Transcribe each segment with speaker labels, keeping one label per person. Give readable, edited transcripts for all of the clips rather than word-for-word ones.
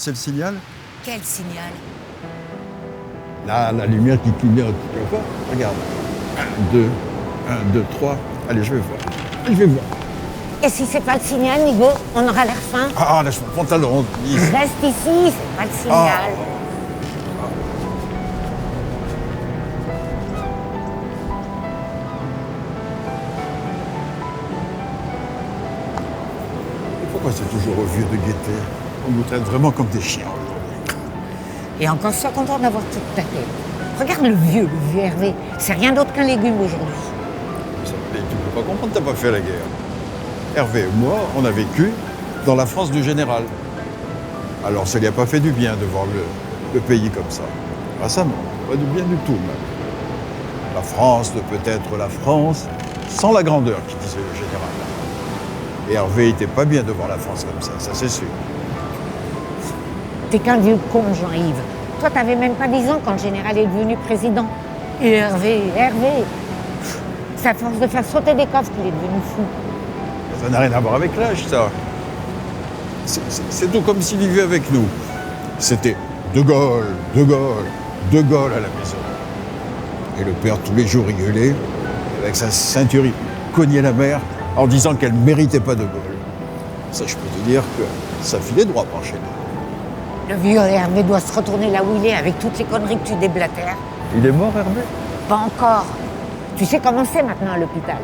Speaker 1: C'est le signal?
Speaker 2: Quel signal?
Speaker 1: Là, la lumière qui clignote, tu vois pas? Regarde. 1, 2, 1, 2, 3. Allez, je vais voir. Je vais voir.
Speaker 2: Et si c'est pas le signal, Nigo, on aura l'air fin.
Speaker 1: Ah, lâche mon pantalon.
Speaker 2: Reste ici, c'est pas le signal.
Speaker 1: Pourquoi c'est toujours aux vieux de guetter? On nous traite vraiment comme des chiens aujourd'hui.
Speaker 2: Et encore sois content d'avoir toute ta tête. Regarde le vieux Hervé. C'est rien d'autre qu'un légume aujourd'hui.
Speaker 1: Mais tu peux pas comprendre, t'as pas fait la guerre. Hervé et moi, on a vécu dans la France du général. Alors ça lui a pas fait du bien de voir le pays comme ça. Ah ça non, pas du bien du tout même. La France ne peut être la France sans la grandeur, qui disait le général. Et Hervé était pas bien de voir la France comme ça c'est sûr.
Speaker 2: T'es qu'un vieux con, Jean-Yves. Toi, t'avais même pas 10 ans quand le général est devenu président. Et Hervé, c'est à force de faire sauter des coffres qu'il est devenu fou.
Speaker 1: Ça n'a rien à voir avec l'âge, ça. C'est tout comme s'il vivait avec nous. C'était De Gaulle, De Gaulle, De Gaulle à la maison. Et le père, tous les jours, il gueulait, avec sa ceinture, il cognait la mère en disant qu'elle ne méritait pas De Gaulle. Ça, je peux te dire que ça filait droit par chez nous.
Speaker 2: Le vieux Hervé doit se retourner là où il est avec toutes les conneries que tu déblatères.
Speaker 1: Il est mort, Hervé?
Speaker 2: Pas encore. Tu sais comment c'est maintenant à l'hôpital.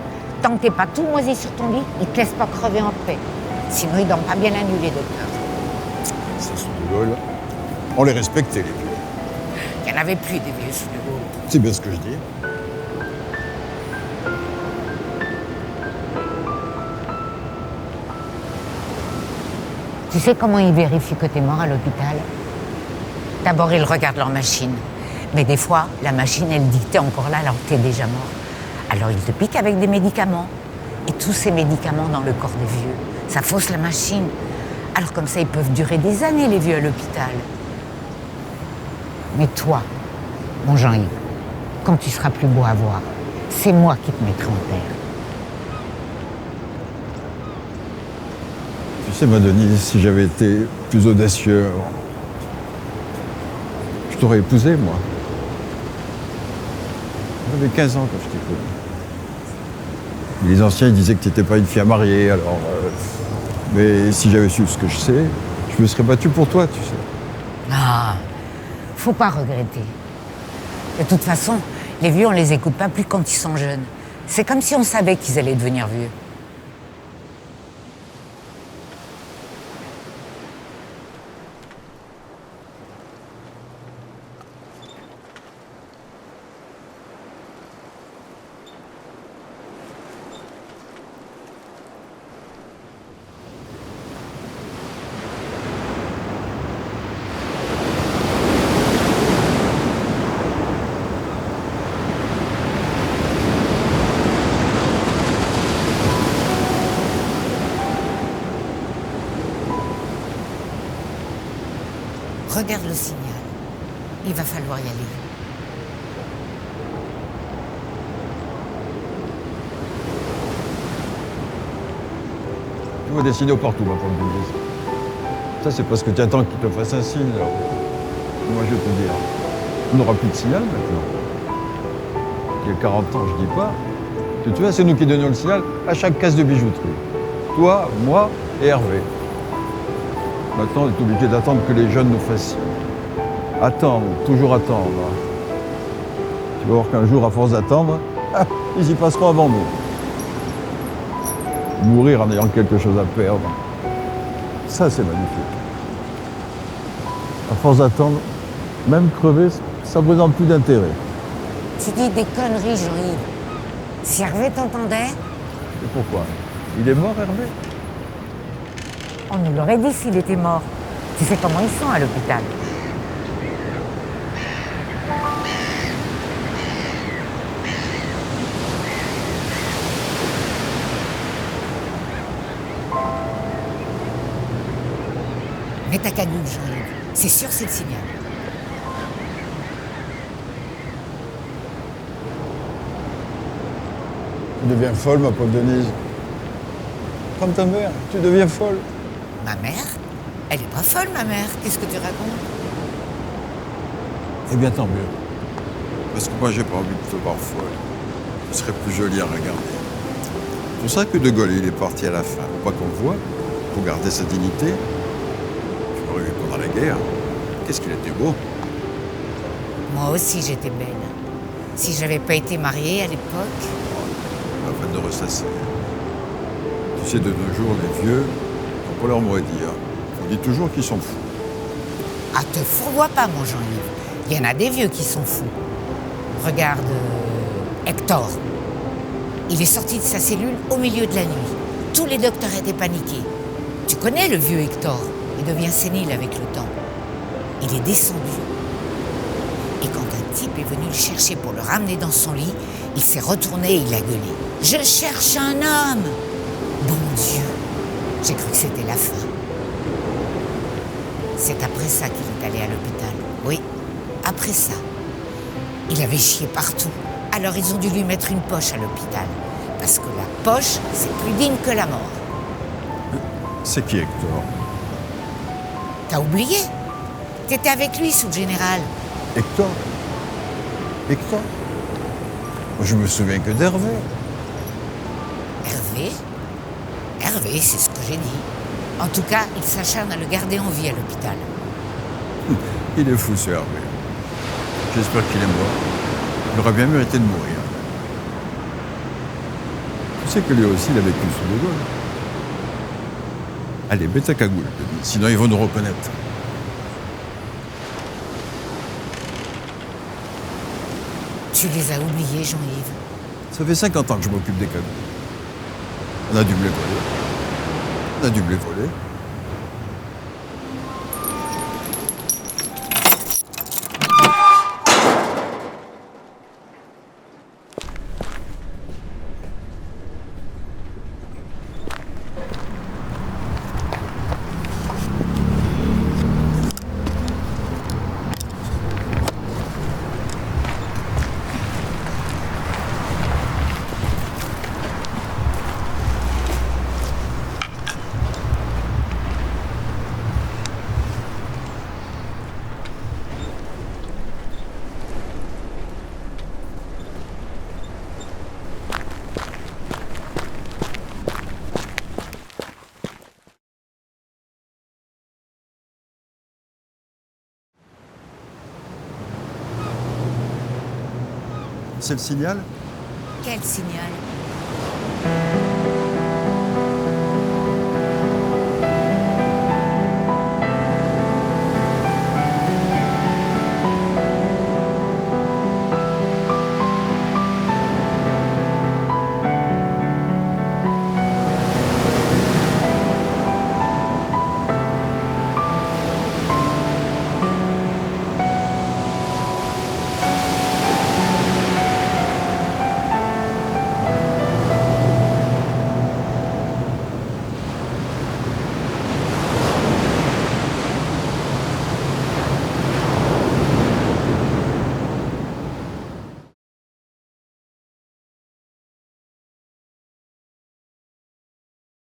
Speaker 2: Tant que t'es pas tout moisi sur ton lit, ils te laissent pas crever en paix. Sinon, ils dorment pas bien la nuit, les docteurs.
Speaker 1: Ça, sous De Gaulle, on les respectait, les vieux.
Speaker 2: Il n'y en avait plus des vieux sous De Gaulle.
Speaker 1: C'est bien ce que je dis.
Speaker 2: Tu sais comment ils vérifient que t'es mort à l'hôpital? D'abord, ils regardent leur machine. Mais des fois, la machine, elle dit que t'es encore là alors que t'es déjà mort. Alors, ils te piquent avec des médicaments. Et tous ces médicaments dans le corps des vieux, ça fausse la machine. Alors comme ça, ils peuvent durer des années, les vieux, à l'hôpital. Mais toi, mon Jean-Yves, quand tu seras plus beau à voir, c'est moi qui te mettrai en terre.
Speaker 1: Tu sais, ma Denise, si j'avais été plus audacieux, je t'aurais épousé, moi. J'avais 15 ans quand je t'ai connu. Les anciens, ils disaient que tu n'étais pas une fille à marier, alors... Mais si j'avais su ce que je sais, je me serais battu pour toi, tu sais.
Speaker 2: Ah, faut pas regretter. De toute façon, les vieux, on les écoute pas plus quand ils sont jeunes. C'est comme si on savait qu'ils allaient devenir vieux. Regarde le signal. Il va falloir y aller.
Speaker 1: Tu vois des signaux partout, ma pauvre Denise. Ça, c'est parce que tu attends qu'il te fasse un signe, là. Moi, je vais te dire, on n'aura plus de signal, maintenant. Il y a 40 ans, je dis pas. Tu vois, c'est nous qui donnions le signal à chaque case de bijouterie. Toi, moi et Hervé. Maintenant, on est obligé d'attendre que les jeunes nous fassent signe. Attendre, toujours attendre. Tu vas voir qu'un jour, à force d'attendre, ils y passeront avant nous. Mourir en ayant quelque chose à perdre, ça c'est magnifique. À force d'attendre, même crever, ça ne présente plus d'intérêt.
Speaker 2: Tu dis des conneries, Jean-Yves. Si Hervé t'entendait...
Speaker 1: Et pourquoi? Il est mort, Hervé?
Speaker 2: On nous l'aurait dit s'il était mort. Tu sais comment ils sont à l'hôpital. Mets ta cagoule, Jean-Yves. C'est sûr, c'est le signal.
Speaker 1: Tu deviens folle, ma pauvre Denise. Comme ta mère, tu deviens folle.
Speaker 2: Ma mère? Elle est pas folle, ma mère. Qu'est-ce que tu racontes?
Speaker 1: Eh bien, tant mieux. Parce que moi, j'ai pas envie de te voir folle. Ce serait plus joli à regarder. C'est pour ça que De Gaulle, il est parti à la fin. Faut pas qu'on le voit, pour garder sa dignité. Tu l'aurais vu pendant la guerre. Qu'est-ce qu'il était beau.
Speaker 2: Moi aussi, j'étais belle. Si j'avais pas été mariée à l'époque...
Speaker 1: Pas peine de ressasser. Tu sais, de nos jours, les vieux n'ont pas leur mot à dire. On dit toujours qu'ils sont fous.
Speaker 2: Ah, te fourvoie pas, mon Jean-Yves. Il y en a des vieux qui sont fous. Regarde Hector. Il est sorti de sa cellule au milieu de la nuit. Tous les docteurs étaient paniqués. Tu connais le vieux Hector? Il devient sénile avec le temps. Il est descendu. Et quand un type est venu le chercher pour le ramener dans son lit, il s'est retourné et il a gueulé. « Je cherche un homme !» Bon Dieu, j'ai cru que c'était la fin. C'est après ça qu'il est allé à l'hôpital. Oui, après ça. Il avait chié partout. Alors ils ont dû lui mettre une poche à l'hôpital. Parce que la poche, c'est plus digne que la mort.
Speaker 1: C'est qui, Hector?
Speaker 2: T'as oublié? T'étais avec lui sous le général.
Speaker 1: Hector? Hector? Moi, je me souviens que d'Hervé.
Speaker 2: Hervé? Hervé, c'est ce que j'ai dit. En tout cas, il s'acharne à le garder en vie à l'hôpital.
Speaker 1: Il est fou, ce Hervé. J'espère qu'il est mort. Il aurait bien mérité de mourir. Tu sais que lui aussi, il a vécu sous De Gaulle. Allez, mets ta cagoule, Denis, sinon ils vont nous reconnaître.
Speaker 2: Tu les as oubliés, Jean-Yves.
Speaker 1: Ça fait 50 ans que je m'occupe des cagoules. On a dû me les voler. On a dû me les voler. C'est le signal?
Speaker 2: Quel signal?